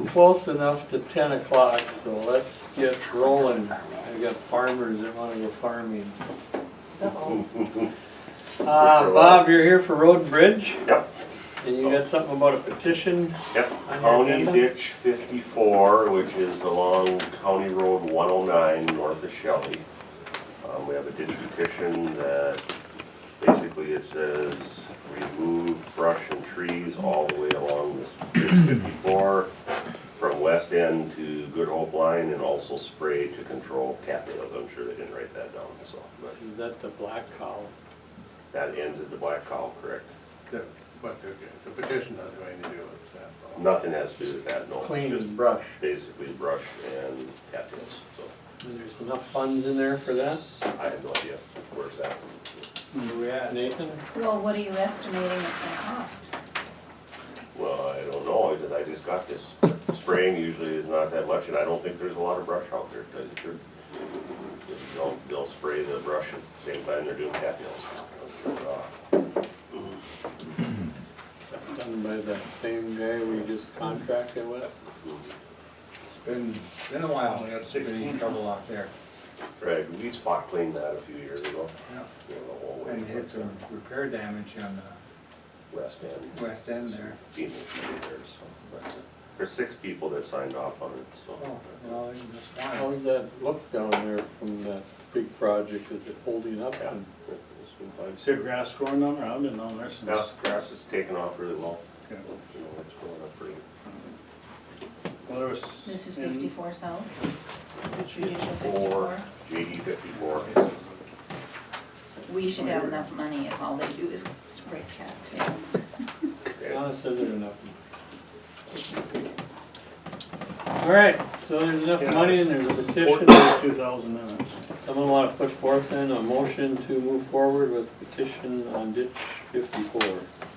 Close enough to 10 o'clock, so let's get rolling. I got farmers that wanna go farming. Bob, you're here for Road and Bridge? Yep. And you got something about a petition? Yep, On your County agenda? Ditch 54, which is along County Road 109 north of Shelley. We have a ditch petition that basically it says remove brush and trees all the way along this ditch 54 from west end to Good Hope line, and also spray to control cattails. I'm sure they didn't write that down, so, but Is that the black cow? that ends at the Black Cow, correct? But the petition doesn't have anything to do with that, though. Nothing has to do with that, no. It's Clean just and brush. basically brush and cattails, so. And there's enough funds in there for that? I have no idea where's that. Where we at, Nathan? Well, what are you estimating it's gonna cost? Well, I don't know, I just got this. Spraying usually is not that much, and I don't think there's a lot of brush out there, to tell you the truth. They'll spray the brush at the same time they're doing cattails. Done by that same guy we just contracted with? Been a while, we got 16 trouble out there. Right, we spot cleaned that a few years ago. Yeah. You know, the whole way. And hit some repair damage on the West end. west end there. Being there, so. But there's 6 people that signed off on it, so. Oh, well, just How one. does that look down there from that big project? Is it holding up? Yeah, And it's been fine. See grass growing down there? I've been down there since. Yeah, grass is taking off really well. Okay. You know, it's growing up pretty. Well, there was. This is in- 54 south? Judicial 54, 54? JD 54. We should have enough money if all they do is spray cattails. Donna says there's enough. All right, so there's enough Yeah. money and there's a petition. 2,000 minutes. Someone want to put forth in a motion to move forward with petition on ditch 54.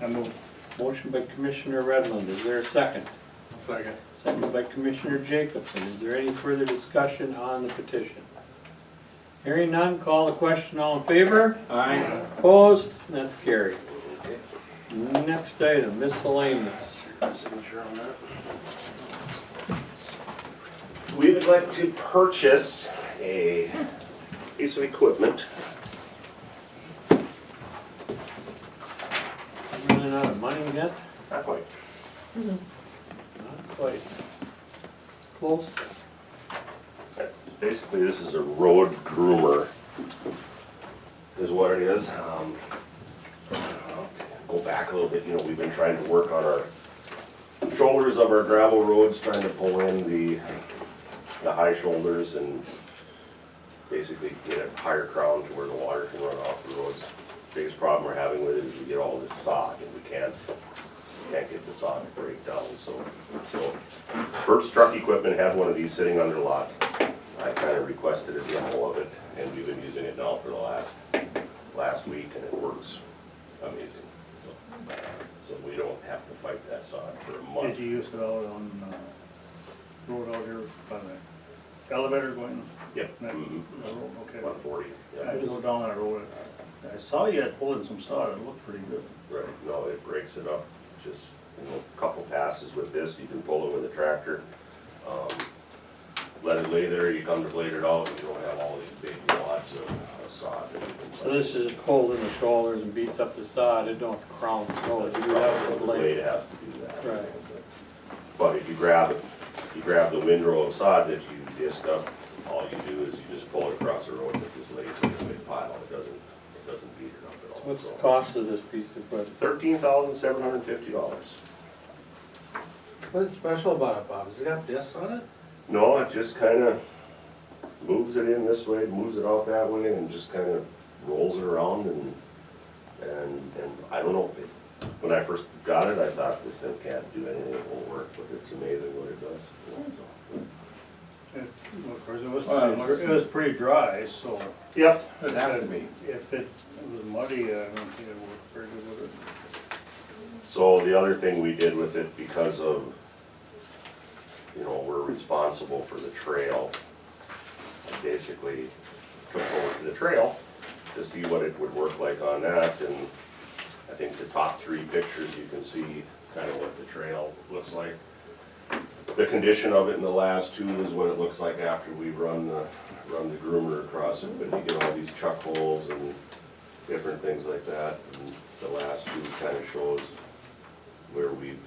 I move. Motion by Commissioner Redland, is there a second? Second. Second by Commissioner Jacobson, is there any further discussion on the petition? Hearing none, call the question, all in favor? Aye. Opposed? That's carried. Next item, miscellaneous. Signature on that? We would like to purchase a piece of equipment. Running out of money yet? Not quite. Not quite. Close. Basically, this is a road groomer, is what it is. Go back a little bit, you know, we've been trying to work on our shoulders of our gravel roads, trying to pull in the high shoulders and basically get a higher crown to where the water can run off the roads. Biggest problem we're having with it is we get all this sod and we can't get the sod to break down, so First Truck Equipment had one of these sitting under lot. I kind of requested a demo of it, and we've been using it now for the last week, and it works amazing. So we don't have to fight that sod for a month. Did you use it out on, road out here by the elevator going? Yep. That- Mhm. that road, Okay. 140, I yeah. had to go down that road. I saw you had pulled in some sod, it looked pretty good. Right, no, it breaks it up, just, you know, a couple passes with this, you can pull it with a tractor. Let it lay there, you come to blade it out, and you don't have all these big wads of sod. So this is pulled in the shoulders and beats up the sod, it don't crown the road, you do that with The the blade blade. has to do that. Right. But if you grab the windrow of sod that you disc up, all you do is you just pull it across the road, and it just lays in a big pile, it doesn't beat it up at all. What's the cost of this piece of equipment? $13,750. What's special about it, Bob? Has it got discs on it? No, it just kinda moves it in this way, moves it out that way, and just kinda rolls it around, and I don't know. When I first got it, I thought this thing can't do anything, it won't work, but it's amazing what it does. Well, of course, Well, it was pretty dry, so. Yep. It'd have to be. If it was muddy, I don't think it would work very good with it. So the other thing we did with it, because of, you know, we're responsible for the trail, I basically took over to the trail to see what it would work like on that, and I think the top 3 pictures, you can see kind of what the trail looks like. the condition of it in the last two is what it looks like after we run the groomer across it, but you get all these chuck holes and different things like that, and the last two kind of shows where we've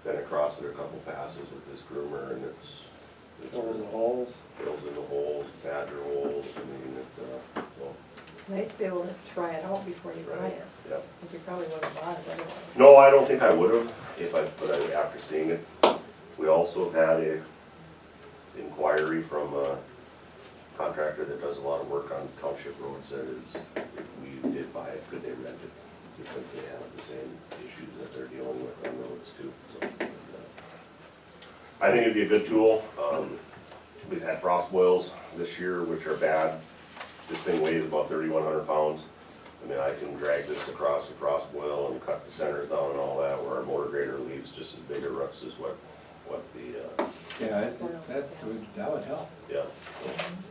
been across it a couple passes with this groomer, and it's Over the holes. fills in the holes, badger holes, I mean, so, Nice to be able to try it out before you buy right, it, yeah. because you probably wouldn't have bought it otherwise. No, I don't think I would have, after seeing it. We also had a inquiry from a contractor that does a lot of work on township roads, that is, if we did buy it, could they rent it? Because they have the same issues that they're dealing with on roads too, so. I think it'd be a good tool. We've had frost boils this year, which are bad. This thing weighs about 3,100 pounds. I mean, I can drag this across a frost boil and cut the centers down and all that, where our motor grader leaves just as big a ruts as what the, Yeah, that would help. yeah,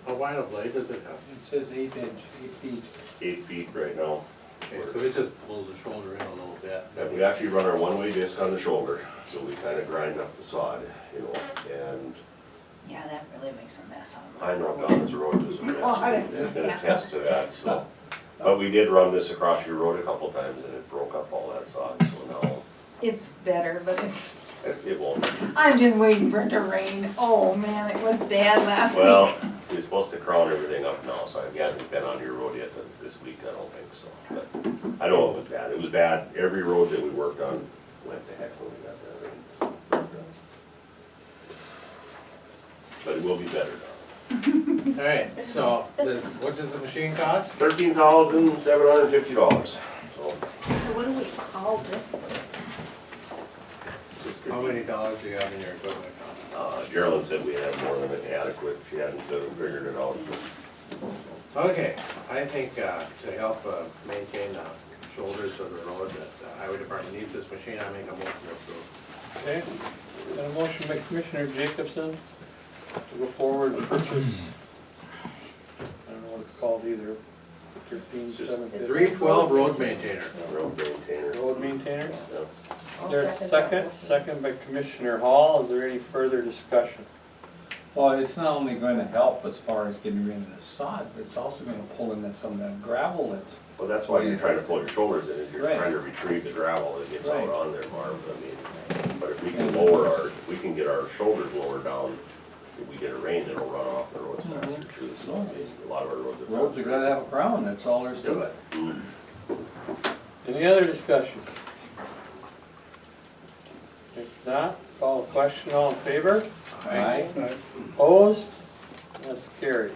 How wide a blade does it have? It says 8 inch, 8 feet. 8 feet right now. Okay, so it just pulls the shoulder in a little bit. And we actually run our one-way disc on the shoulder, so we kind of grind up the sod, you know, and Yeah, that really makes a mess on I know Don's road is a Oh, mess, and can attest to that, so. But we did run this across your road a couple times and it broke up all that sod, so now It's better, but it won't. I'm just waiting for it to rain. Oh, man, it was bad last week. Well, we're supposed to crown everything up now, so I haven't been on your road yet this week, I don't think so. But I know it was bad. It was bad. Every road that we worked on went to heck when we got that rain. So. But it will be better now. All right, so what does the machine cost? $13,750. So So what do we call this thing? it's just How many dollars do you have in your equipment account? Geraldine said we had more than adequate. She hadn't figured it out. Okay, I think to help maintain the shoulders of the road that the highway department needs this machine, I make a motion to approve. Okay, got a motion by Commissioner Jacobson to go forward with purchase. I don't know what it's called either. 13,750. 312 road maintainer. Road maintainer. Road maintainer. Yeah. Is there a second? Second by Commissioner Hall. Is there any further discussion? Well, it's not only gonna help as far as getting rid of the sod, but it's also gonna pull in some of that gravel that's. Well, that's why you're trying to pull your shoulders in, is you're Right. trying to retrieve the gravel that gets out Right. on there, Marv. I mean, but if we can if we can get our shoulders lower down, if we get a rain, it'll run off the roads faster too. So I mean, a lot of our roads are. Roads are gonna have a crown, that's all there's to it. Mm. Any other discussion? If not, call the question. All in favor? Aye. Opposed? That's carried.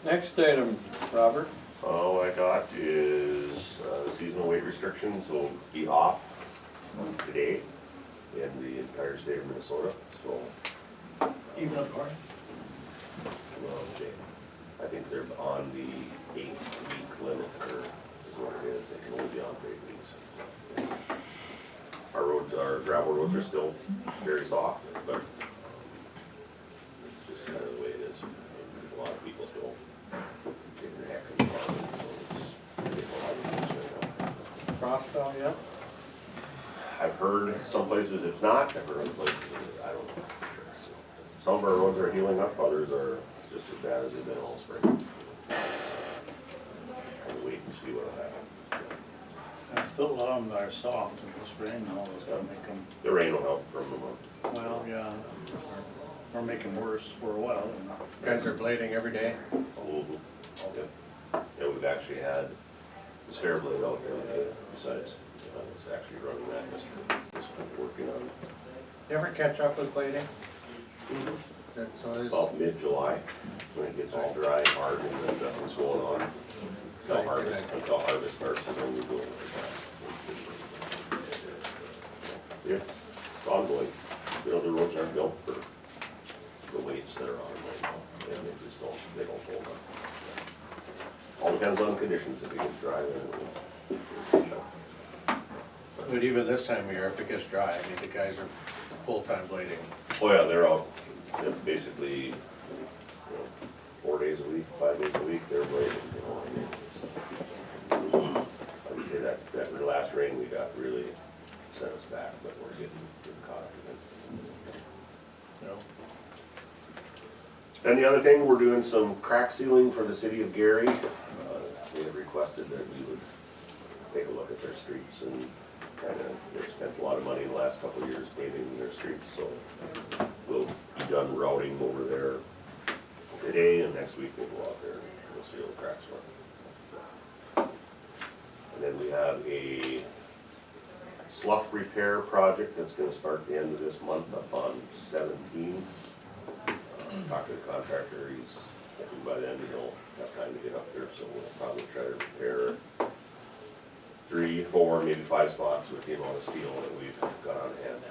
Next item, Robert. All I got is the seasonal weight restrictions will be off today in the entire state of Minnesota, so. Even up north? Well, I think they're on the 8-week limit, or is what it is, they can only be on for 8 weeks. Our roads, our gravel roads are still very soft, but it's just kind of the way it is. A lot of people still get their heck in the farming, so it's getting a lot of use right now. Frost out yet? I've heard some places it's not, I've heard other places, I don't know for sure. Some of our roads are healing up, others are just as bad as they've been all spring. I'll wait and see what'll happen. And still a lot of them are soft, and this rain and all is gonna make them, The rain will help for a month. well, yeah, or make them worse for a while. Guys are blading every day. Mhm. Yep. Yeah, we've actually had the spare blade out every day, besides, it's actually running that, just working on it. You ever catch up with blading? That's always. About mid-July, when it gets all dry and hard and then nothing's going on. Until harvest starts and then we go. It's ongoing. The other roads aren't built for the weights that are on them right now. And they just they don't hold up. All depends on conditions, if it gets dry, then it will. But even this time of year, if it gets dry, I mean, the guys are full-time blading. Oh yeah, they're out, basically, 4 days a week, 5 days a week, they're blading, you know, I mean, I would say that last rain we got really set us back, but we're getting caught up again. Then the other thing, we're doing some crack sealing for the city of Gary. They have requested that we would take a look at their streets and kind of, they've spent a lot of money in the last couple of years paving their streets, so we'll be done routing over there today, and next week we'll go out there and we'll seal the cracks for them. And then we have a slough repair project that's gonna start the end of this month up on 17. Talked to the contractor, he's hoping by then he'll have time to get up there, so we'll probably try to repair 3, 4, maybe 5 spots with the amount of steel that we've got on hand.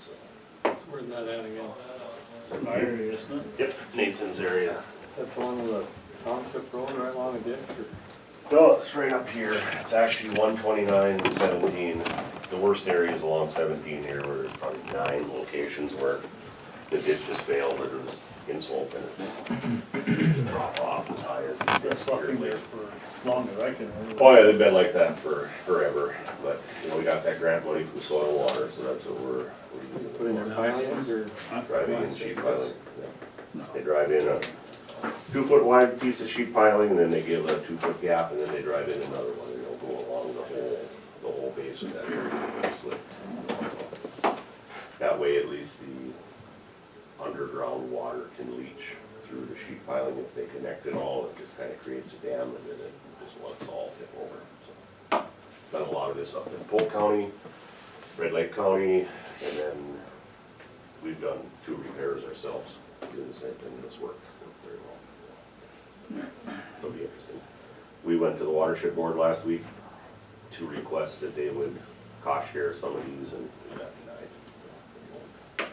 So, Where's that at again? My area, isn't it? yep, Nathan's area. That's the one with the township road right along the ditch, or? No, it's right up here. It's actually 129 and 17. The worst area is along 17 here, where there's probably 9 locations where the ditch just failed, it was inslope and it's drop off as high as Been it's sloughing there for as long as I can remember. Oh yeah, they've been like that for forever, but, you know, we got that grant money from Soil and Water, so that's what we're using. Put in their pilings, or? Driving in sheet piling. Yeah. They drive in a 2-foot wide piece of sheet piling, and then they give a 2-foot gap, and then they drive in another one, and they'll go along the whole base of that very slip. That way, at least the underground water can leach through the sheet piling. If they connect it all, it just kind of creates a dam, and then it just lets all tip over. So, done a lot of this up in Polk County, Red Lake County, and then we've done 2 repairs ourselves, doing the same thing, and it's worked very well. It'll be interesting. We went to the watershed board last week to request that they would cost share some of these, and we got denied.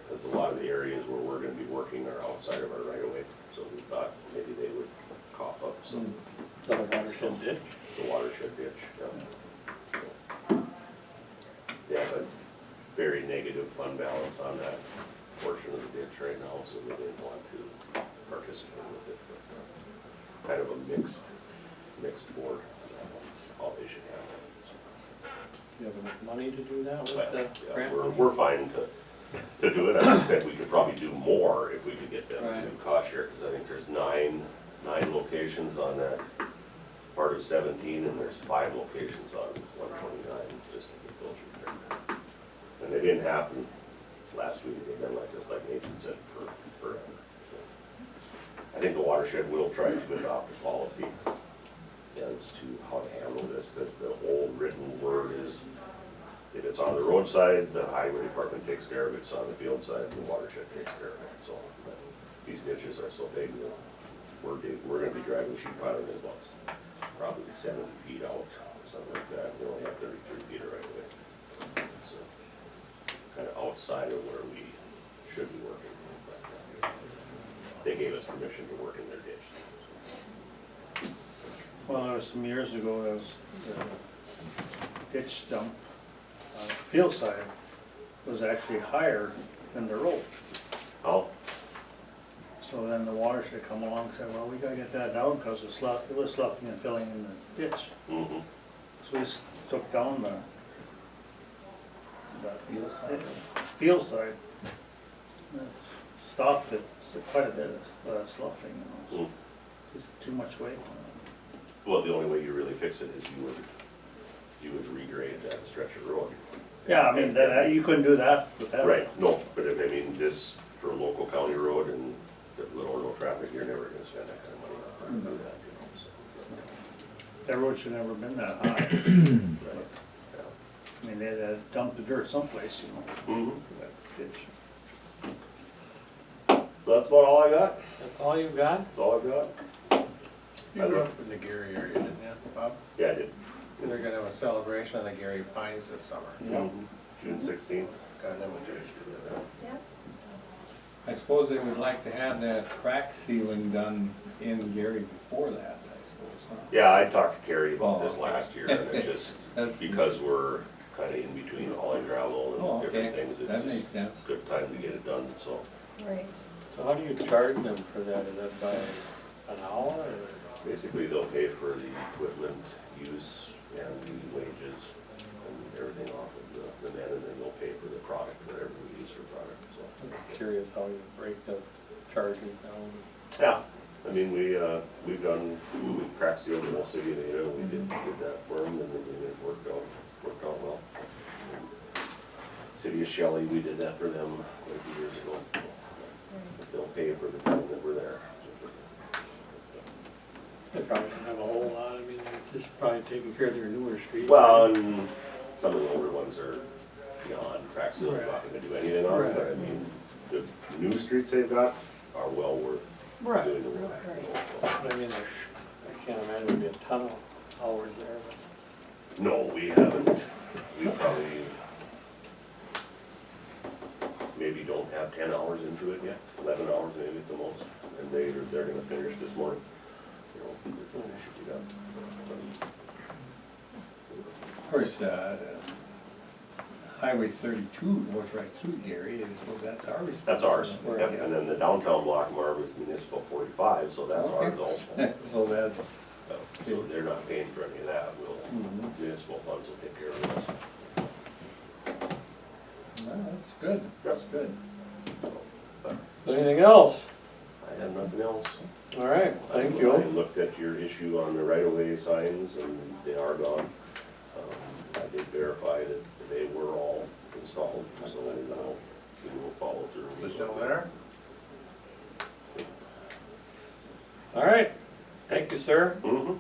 Because a lot of the areas where we're gonna be working are outside of our right of way, so we thought maybe they would cough up some. Is that a watershed ditch? It's a watershed ditch, yeah. Yeah, but very negative fund balance on that portion of the ditch right now, so we didn't want to participate with it. But, kind of a mixed board, all they should have. You have enough money to do that with But, the yeah, grant we're, money? we're fine to do it. I just said we could probably do more if we could get them Right. to cost share, because I think there's nine locations on that part of 17, and there's 5 locations on 129, just to get those repaired. And they didn't happen last week, they've been like this, like Nathan said, for forever. So, I think the watershed will try to adopt a policy as to how to handle this, because the whole written word is, if it's on the roadside, the highway department takes care of it, if it's on the field side, the watershed takes care of it, so. But these ditches are so big that we're gonna be driving sheet piling as well, probably 70 feet out, something like that, we only have 33 feet right away. So, kind of outside of where we should be working, but they gave us permission to work in their ditch. Well, there was some years ago, there was the ditch dump on the field side was actually higher than the road. Oh, So then the watershed come along and said, well, we gotta get that down because it was sloughing and filling in the ditch. mm-hmm, So we took down the Field side. field side. Stopped it quite a bit, sloughing, you know, mm. it's too much weight. Well, the only way you really fix it is you would regrade that stretch of road. Yeah, I mean, that, you couldn't do that with that. Right, no, but if, I mean, this, for a local county road and little or no traffic, you're never gonna spend that kind of money on to do that, you know, so. That road should never been that high. Right, I mean, they had to dump the dirt someplace, you know, Mhm. for that ditch. So that's about all I got, That's all you've got? that's all I've got. You grew up in the Gary area, didn't you, Bob? Yeah, I did. So they're gonna have a celebration of the Gary Pines this summer. Mhm. June 16th. Got an invitation to that. Yep. I suppose they would like to have that crack sealing done in Gary before that, I suppose, huh? Yeah, I talked to Carrie about Oh, this okay. last year, and it just, That's- because we're kinda in between hauling gravel Oh, and different okay. things, That it's makes just sense. good time to get it done, so. Right. So how do you charge them for that? Is that by an hour, or? Basically, they'll pay for the equipment use and the wages and everything off of the men, and then they'll pay for the product, whatever we use for product, so. curious how you break the charges down. Yeah, I mean, we cracked sealed the whole city of Ada, we did that for them, and then it worked out well. City of Shelley, we did that for them like a few years ago. They'll pay for the time that we're there. They probably don't have a whole lot, I mean, they're just probably taking care of their newer streets. Well, and some of the older ones are beyond crack seal, they're not gonna do anything on it, but I Right. mean, the new streets they've got are well worth Right. doing the work. But I mean, I can't imagine there'd be a ton of hours there, but. No, we haven't, we probably maybe don't have 10 hours into it yet, 11 hours maybe at the most, and they're gonna finish this morning. You know, they're gonna shoot it up. Of course, Highway 32 goes right through Gary, I suppose that's our responsibility. That's ours, Right, yep, yeah. and then the downtown block, Marv, is municipal 45, so that's ours Okay. also. So that's, So they're not paying for any of that, Mhm. municipal funds will take care of it. well, that's good, that's good. So anything else? I have nothing else. All right, thank I you. looked at your issue on the right-of-way signs, and they are gone. I did verify that they were all installed, so we will follow through. Is it still there? All right, thank you, sir. Mm-hmm.